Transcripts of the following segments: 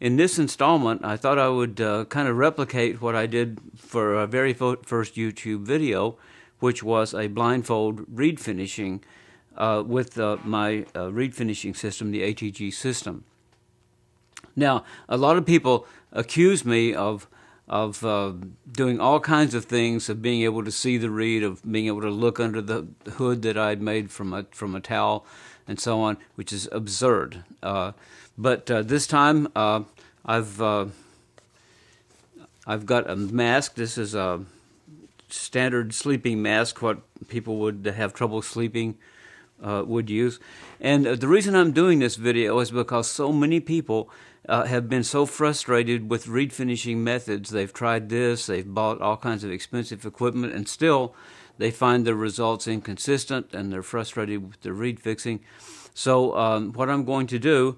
In this installment, I thought I would kind of replicate what I did for a very first YouTube video, which was a blindfold reed finishing with my reed finishing system, the ATG system. Now, a lot of people accuse me of doing all kinds of things, of being able to see the reed, of being able to look under the hood that I'd made from a towel, and so on, which is absurd. But this time, I've got a mask. This is a standard sleeping mask, what people would have trouble sleeping would use. And the reason I'm doing this video is because so many people have been so frustrated with reed finishing methods. They've tried this, they've bought all kinds of expensive equipment, and still they find the results inconsistent, and they're frustrated with the reed fixing. So what I'm going to do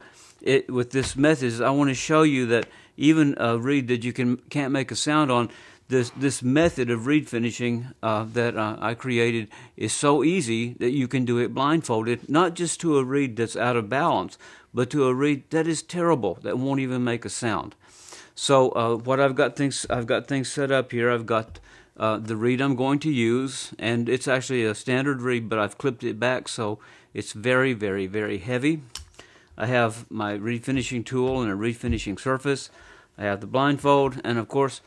with this method is I want to show you that even a reed that you can't make a sound on, this method of reed finishing that I created is so easy that you can do it blindfolded, not just to a reed that's out of balance, but to a reed that is terrible, that won't even make a sound. So what I've got things set up here. I've got the reed I'm going to use, and it's actually a standard reed, but I've clipped it back so it's very, very, very heavy. I have my reed finishing tool and a reed finishing surface. I have the blindfold, and of course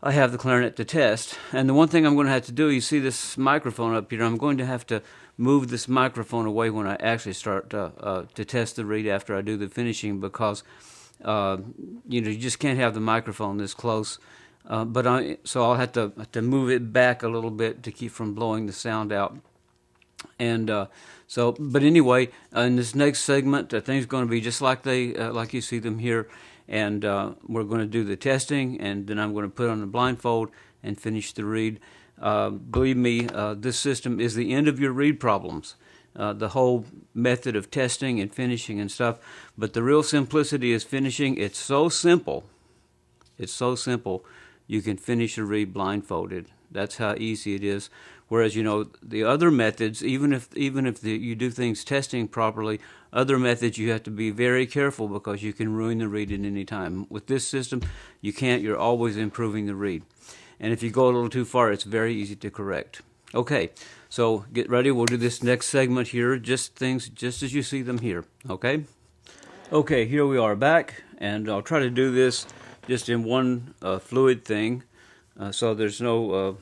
I have the clarinet to test. And the one thing I'm going to have to do, you see this microphone up here, I'm going to have to move this microphone away when I actually start to test the reed after I do the finishing, because you just can't have the microphone this close. So I'll have to move it back a little bit to keep from blowing the sound out. And but anyway, in this next segment, things are going to be just like like you see them here, and we're going to do the testing, and then I'm going to put on the blindfold and finish the reed. Believe me, this system is the end of your reed problems. The whole method of testing and finishing and stuff, but the real simplicity is finishing. It's so simple. It's so simple. You can finish a reed blindfolded. That's how easy it is. Whereas, the other methods, even if you do things testing properly, other methods you have to be very careful, because you can ruin the reed at any time. With this system, you can't. You're always improving the reed. And if you go a little too far, it's very easy to correct. Okay, so get ready. We'll do this next segment here, just as you see them here. Okay? Okay, here we are back, and I'll try to do this just in one fluid thing, so there's no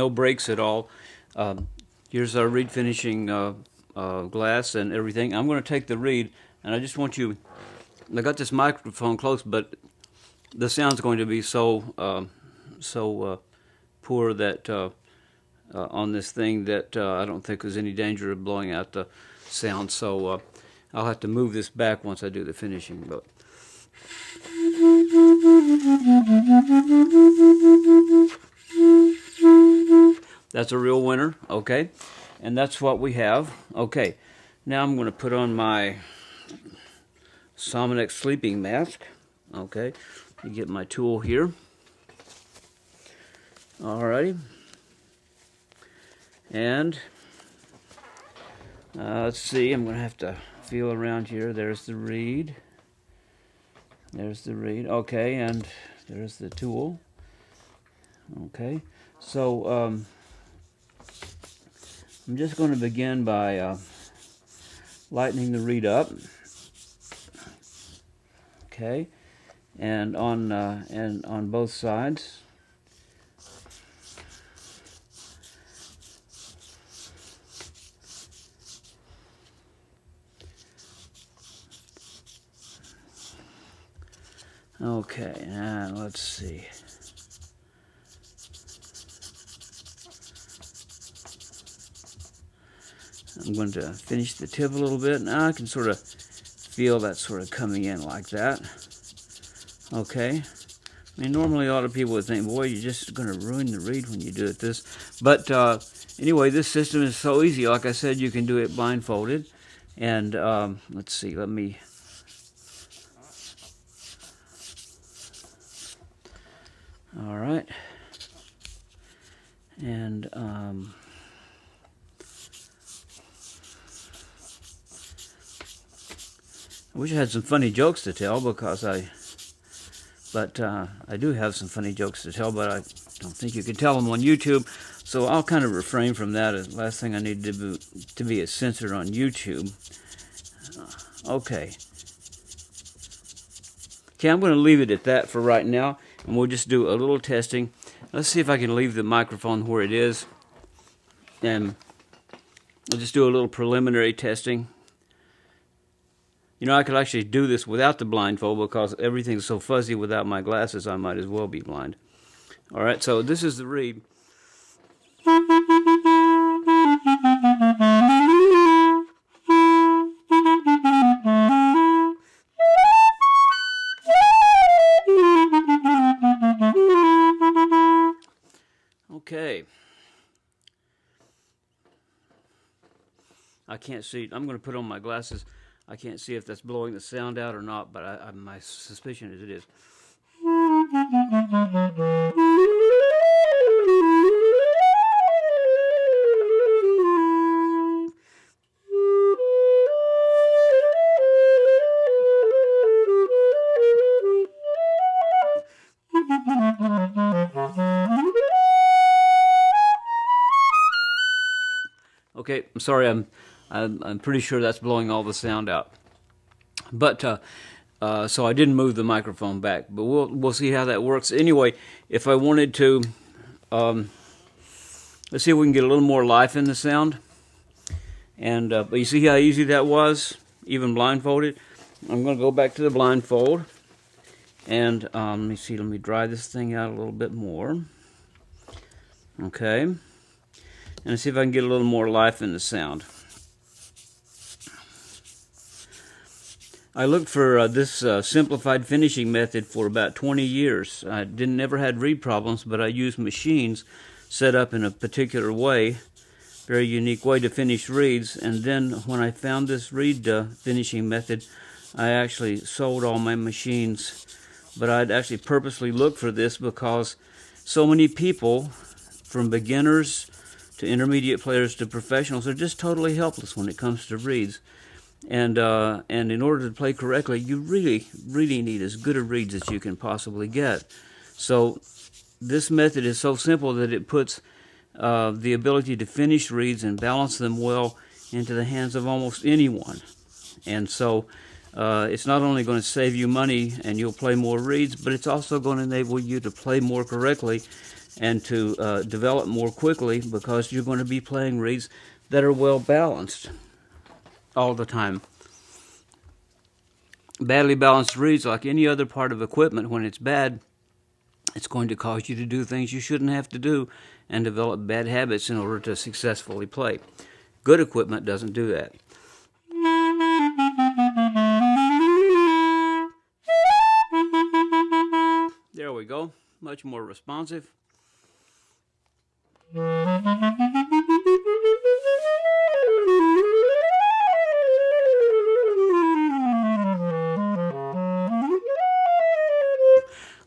breaks at all. Here's our reed finishing glass and everything. I'm going to take the reed, and I just want you. I got this microphone close, but the sound's going to be so poor that on this thing that I don't think there's any danger of blowing out the sound. So I'll have to move this back once I do the finishing. But that's a real winner, okay? And that's what we have. Okay, now I'm going to put on my Sominex sleeping mask. Okay, let me get my tool here. Alrighty. And let's see, I'm going to have to feel around here. There's the reed. There's the reed. Okay, and there's the tool. Okay, so I'm just going to begin by lightening the reed up. Okay, and on both sides. Okay, now let's see. I'm going to finish the tip a little bit. Now I can sort of feel that sort of coming in like that. Okay. I mean, normally a lot of people would think, boy, you're just going to ruin the reed when you do it this. But anyway, this system is so easy. Like I said, you can do it blindfolded. And let's see, let me... All right. And wish I had some funny jokes to tell because I do have some funny jokes to tell, but I don't think you can tell them on YouTube, so I'll kind of refrain from that. The last thing I need to be is censored on YouTube. Okay, I'm going to leave it at that for right now, and we'll just do a little testing. Let's see if I can leave the microphone where it is, and I'll just do a little preliminary testing. You know, I could actually do this without the blindfold because everything's so fuzzy without my glasses, I might as well be blind. All right, so this is the reed. Okay. I can't see. I'm going to put on my glasses. I can't see if that's blowing the sound out or not, but my suspicion is it is. Okay, I'm sorry. I'm pretty sure that's blowing all the sound out. But so I didn't move the microphone back. But we'll see how that works. Anyway, if I wanted to, let's see if we can get a little more life in the sound. And but you see how easy that was, even blindfolded. I'm going to go back to the blindfold, and let me see. Let me dry this thing out a little bit more. Okay, and see if I can get a little more life in the sound. I looked for this simplified finishing method for about 20 years. I never had reed problems, but I used machines set up in a particular way, very unique way to finish reeds. And then when I found this reed finishing method, I actually sold all my machines. But I'd actually purposely looked for this because so many people, from beginners to intermediate players to professionals, are just totally helpless when it comes to reeds. And in order to play correctly, you really need as good a reeds as you can possibly get. So this method is so simple that it puts the ability to finish reeds and balance them well into the hands of almost anyone. And so it's not only going to save you money and you'll play more reeds, but it's also going to enable you to play more correctly and to develop more quickly, because you're going to be playing reeds that are well balanced all the time. Badly balanced reeds, like any other part of equipment, when it's bad, it's going to cause you to do things you shouldn't have to do and develop bad habits in order to successfully play. Good equipment doesn't do that. There we go. Much more responsive.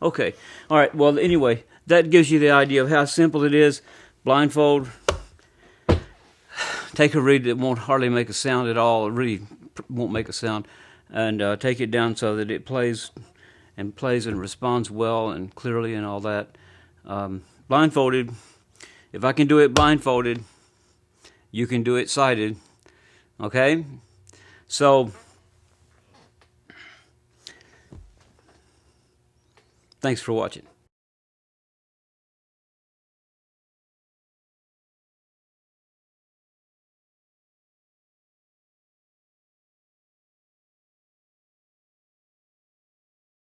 Okay, all right, well, anyway, that gives you the idea of how simple it is. Blindfold, take a reed that won't hardly make a sound at all, it really won't make a sound, and take it down so that it plays and responds well and clearly and all that. Blindfolded, if I can do it blindfolded, you can do it sighted, okay? So, thanks for watching.